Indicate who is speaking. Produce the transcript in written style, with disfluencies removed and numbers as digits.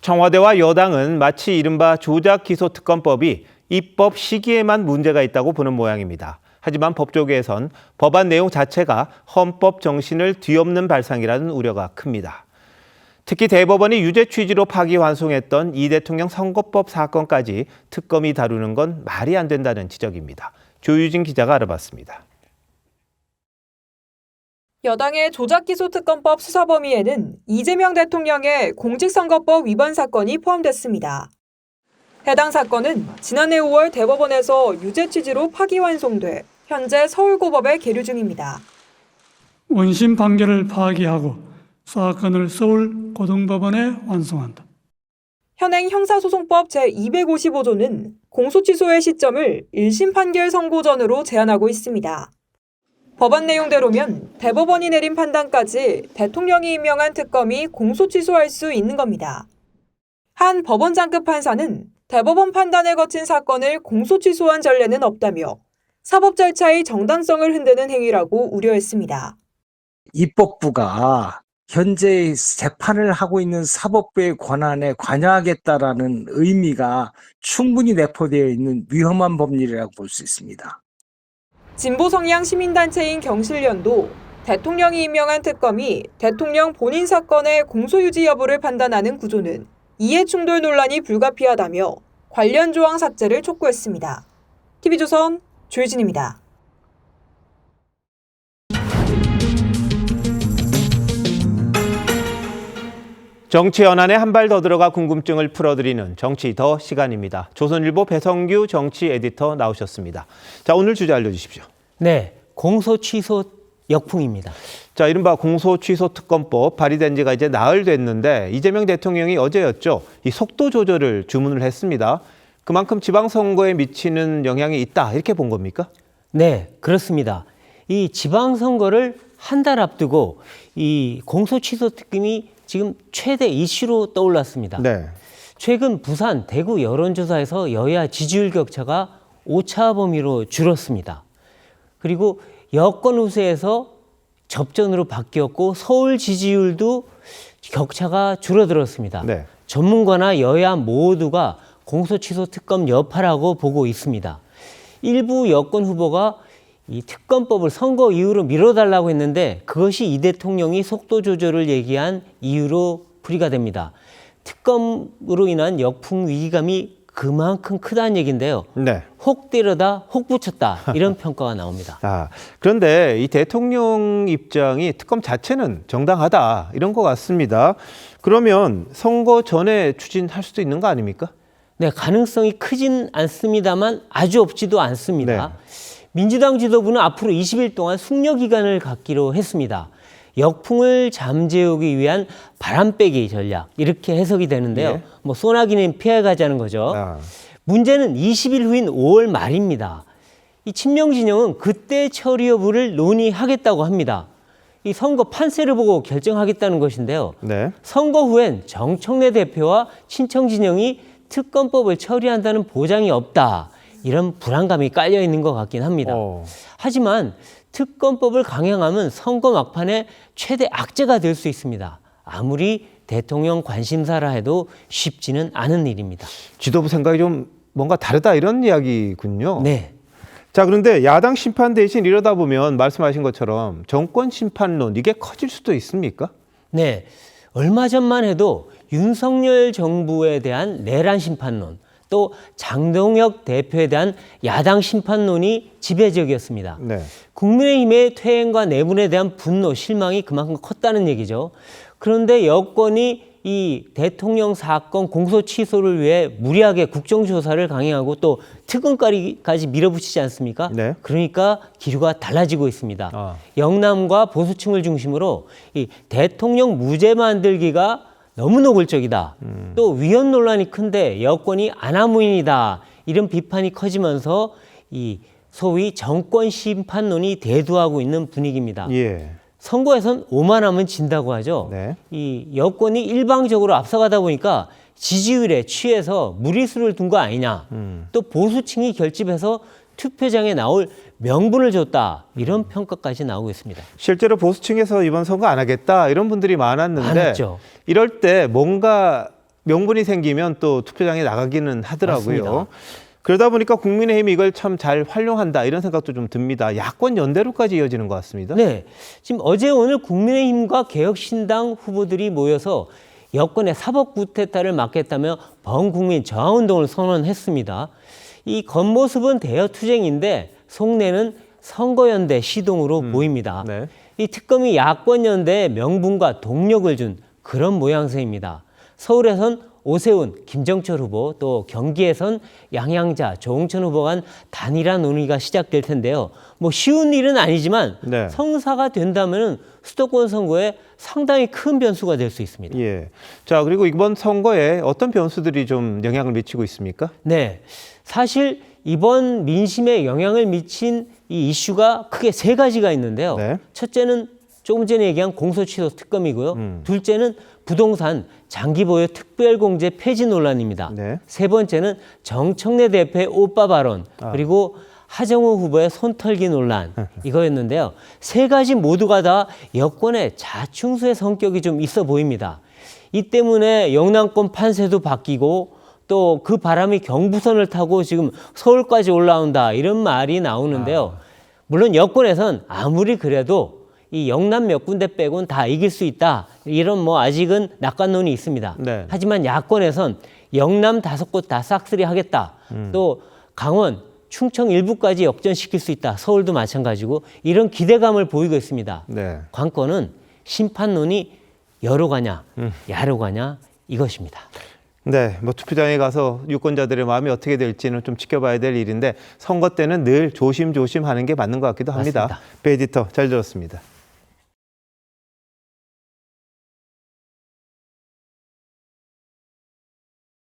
Speaker 1: 청와대와 여당은 마치 이른바 조작기소특검법이 입법 시기에만 문제가 있다고 보는 모양입니다. 하지만 법조계에선 법안 내용 자체가 헌법 정신을 뒤엎는 발상이라는 우려가 큽니다. 특히 대법원이 유죄 취지로 파기환송했던 이 대통령 선거법 사건까지 특검이 다루는 건 말이 안 된다는 지적입니다. 조유진 기자가 알아봤습니다.
Speaker 2: 여당의 조작기소특검법 수사 범위에는 이재명 대통령의 공직선거법 위반 사건이 포함됐습니다. 해당 사건은 지난해 5월 대법원에서 유죄 취지로 파기환송돼 현재 서울고법에 계류 중입니다.
Speaker 3: 원심 판결을 파기하고 사건을 서울고등법원에 환송한다.
Speaker 2: 현행 형사소송법 제255조는 공소취소의 시점을 1심 판결 선고 전으로 제한하고 있습니다. 법안 내용대로면 대법원이 내린 판단까지 대통령이 임명한 특검이 공소취소할 수 있는 겁니다. 한 법원 장급 판사는 대법원 판단을 거친 사건을 공소취소한 전례는 없다며 사법 절차의 정당성을 흔드는 행위라고 우려했습니다.
Speaker 4: 입법부가 현재 재판을 하고 있는 사법부의 권한에 관여하겠다라는 의미가 충분히 내포되어 있는 위험한 법률이라고 볼 수 있습니다.
Speaker 2: 진보 성향 시민단체인 경실련도 대통령이 임명한 특검이 대통령 본인 사건의 공소유지 여부를 판단하는 구조는 이해충돌 논란이 불가피하다며 관련 조항 삭제를 촉구했습니다. TV조선 조유진입니다.
Speaker 1: 정치 연안에 한 발 더 들어가 궁금증을 풀어드리는 정치 더 시간입니다. 조선일보 배성규 정치 에디터 나오셨습니다. 자, 오늘 주제 알려주십시오.
Speaker 5: 네, 공소취소 역풍입니다.
Speaker 1: 자, 이른바 공소취소특검법 발의된 지가 이제 나흘 됐는데 이재명 대통령이 어제였죠. 이 속도 조절을 주문을 했습니다. 그만큼 지방선거에 미치는 영향이 있다 이렇게 본 겁니까?
Speaker 5: 네, 그렇습니다. 이 지방선거를 한 달 앞두고 이 공소취소 특검이 지금 최대 이슈로 떠올랐습니다.
Speaker 1: 네.
Speaker 5: 최근 부산, 대구 여론조사에서 여야 지지율 격차가 오차 범위로 줄었습니다. 그리고 여권 우세에서 접전으로 바뀌었고 서울 지지율도 격차가 줄어들었습니다.
Speaker 1: 네.
Speaker 5: 전문가나 여야 모두가 공소취소 특검 여파라고 보고 있습니다. 일부 여권 후보가 이 특검법을 선거 이후로 미뤄달라고 했는데 그것이 이 대통령이 속도 조절을 얘기한 이유로 풀이가 됩니다. 특검으로 인한 역풍 위기감이 그만큼 크다는 얘기인데요.
Speaker 1: 네.
Speaker 5: 혹 때려다 혹 붙였다 이런 평가가 나옵니다.
Speaker 1: 아, 그런데 이 대통령 입장이 특검 자체는 정당하다 이런 것 같습니다. 그러면 선거 전에 추진할 수도 있는 거 아닙니까?
Speaker 5: 네, 가능성이 크진 않습니다만 아주 없지도 않습니다.
Speaker 1: 네.
Speaker 5: 민주당 지도부는 앞으로 20일 동안 숙려 기간을 갖기로 했습니다. 역풍을 잠재우기 위한 바람빼기 전략 이렇게 해석이 되는데요.
Speaker 1: 예.
Speaker 5: 뭐 소나기는 피해가자는 거죠. 문제는 20일 후인 5월 말입니다. 이 친명 진영은 그때 처리 여부를 논의하겠다고 합니다. 이 선거 판세를 보고 결정하겠다는 것인데요.
Speaker 1: 네.
Speaker 5: 선거 후엔 정청래 대표와 친청 진영이 특검법을 처리한다는 보장이 없다. 이런 불안감이 깔려 있는 것 같긴 합니다. 하지만 특검법을 강행하면 선거 막판에 최대 악재가 될 수 있습니다. 아무리 대통령 관심사라 해도 쉽지는 않은 일입니다.
Speaker 1: 지도부 생각이 좀 뭔가 다르다 이런 이야기군요.
Speaker 5: 네.
Speaker 1: 자, 그런데 야당 심판 대신 이러다 보면 말씀하신 것처럼 정권 심판론 이게 커질 수도 있습니까?
Speaker 5: 네. 얼마 전만 해도 윤석열 정부에 대한 내란 심판론, 또 장동혁 대표에 대한 야당 심판론이 지배적이었습니다.
Speaker 1: 네.
Speaker 5: 국민의힘의 퇴행과 내분에 대한 분노, 실망이 그만큼 컸다는 얘기죠. 그런데 여권이 이 대통령 사건 공소 취소를 위해 무리하게 국정조사를 강행하고 또 특검까지 밀어붙이지 않습니까?
Speaker 1: 네.
Speaker 5: 그러니까 기류가 달라지고 있습니다. 영남과 보수층을 중심으로 이 대통령 무죄 만들기가 너무 노골적이다. 또 위헌 논란이 큰데 여권이 아나무인이다. 이런 비판이 커지면서 이 소위 정권 심판론이 대두하고 있는 분위기입니다.
Speaker 1: 예.
Speaker 5: 선거에선 오만하면 진다고 하죠.
Speaker 1: 네.
Speaker 5: 이 여권이 일방적으로 앞서가다 보니까 지지율에 취해서 무리수를 둔 거 아니냐. 또 보수층이 결집해서 투표장에 나올 명분을 줬다. 이런 평가까지 나오고 있습니다.
Speaker 1: 실제로 보수층에서 이번 선거 안 하겠다 이런 분들이 많았는데
Speaker 5: 많았죠.
Speaker 1: 이럴 때 뭔가 명분이 생기면 또 투표장에 나가기는 하더라고요.
Speaker 5: 맞습니다.
Speaker 1: 그러다 보니까 국민의힘이 이걸 참 잘 활용한다 이런 생각도 좀 듭니다. 야권 연대로까지 이어지는 것 같습니다.
Speaker 5: 네, 지금 어제 오늘 국민의힘과 개혁신당 후보들이 모여서 여권의 사법 구태타를 막겠다며 범국민 저하운동을 선언했습니다. 이 겉모습은 대여투쟁인데 속내는 선거연대 시동으로 보입니다.
Speaker 1: 네.
Speaker 5: 이 특검이 야권연대에 명분과 동력을 준 그런 모양새입니다. 서울에선 오세훈, 김정철 후보, 또 경기에선 양양자, 조홍천 후보 간 단일화 논의가 시작될 텐데요. 뭐 쉬운 일은 아니지만
Speaker 1: 네.
Speaker 5: 성사가 된다면 수도권 선거에 상당히 큰 변수가 될 수 있습니다.
Speaker 1: 예. 자, 그리고 이번 선거에 어떤 변수들이 좀 영향을 미치고 있습니까?
Speaker 5: 네, 사실 이번 민심에 영향을 미친 이 이슈가 크게 세 가지가 있는데요.
Speaker 1: 네.
Speaker 5: 첫째는 조금 전에 얘기한 공소취소 특검이고요. 둘째는 부동산 장기 보유 특별공제 폐지 논란입니다.
Speaker 1: 네.
Speaker 5: 세 번째는 정청래 대표의 오빠 발언, 그리고 하정우 후보의 손털기 논란 이거였는데요. 세 가지 모두가 다 여권의 자충수의 성격이 좀 있어 보입니다. 이 때문에 영남권 판세도 바뀌고 또 그 바람이 경부선을 타고 지금 서울까지 올라온다 이런 말이 나오는데요. 물론 여권에선 아무리 그래도 이 영남 몇 군데 빼곤 다 이길 수 있다. 이런 뭐 아직은 낙관론이 있습니다.
Speaker 1: 네.
Speaker 5: 하지만 야권에선 영남 5곳 다 싹쓸이 하겠다. 또 강원, 충청 일부까지 역전시킬 수 있다. 서울도 마찬가지고 이런 기대감을 보이고 있습니다.
Speaker 1: 네.
Speaker 5: 관건은 심판론이 여로 가냐, 야로 가냐 이것입니다.
Speaker 1: 네, 뭐 투표장에 가서 유권자들의 마음이 어떻게 될지는 좀 지켜봐야 될 일인데 선거 때는 늘 조심조심 하는 게 맞는 것 같기도 합니다.
Speaker 5: 맞습니다.
Speaker 1: 배 에디터 잘 들었습니다.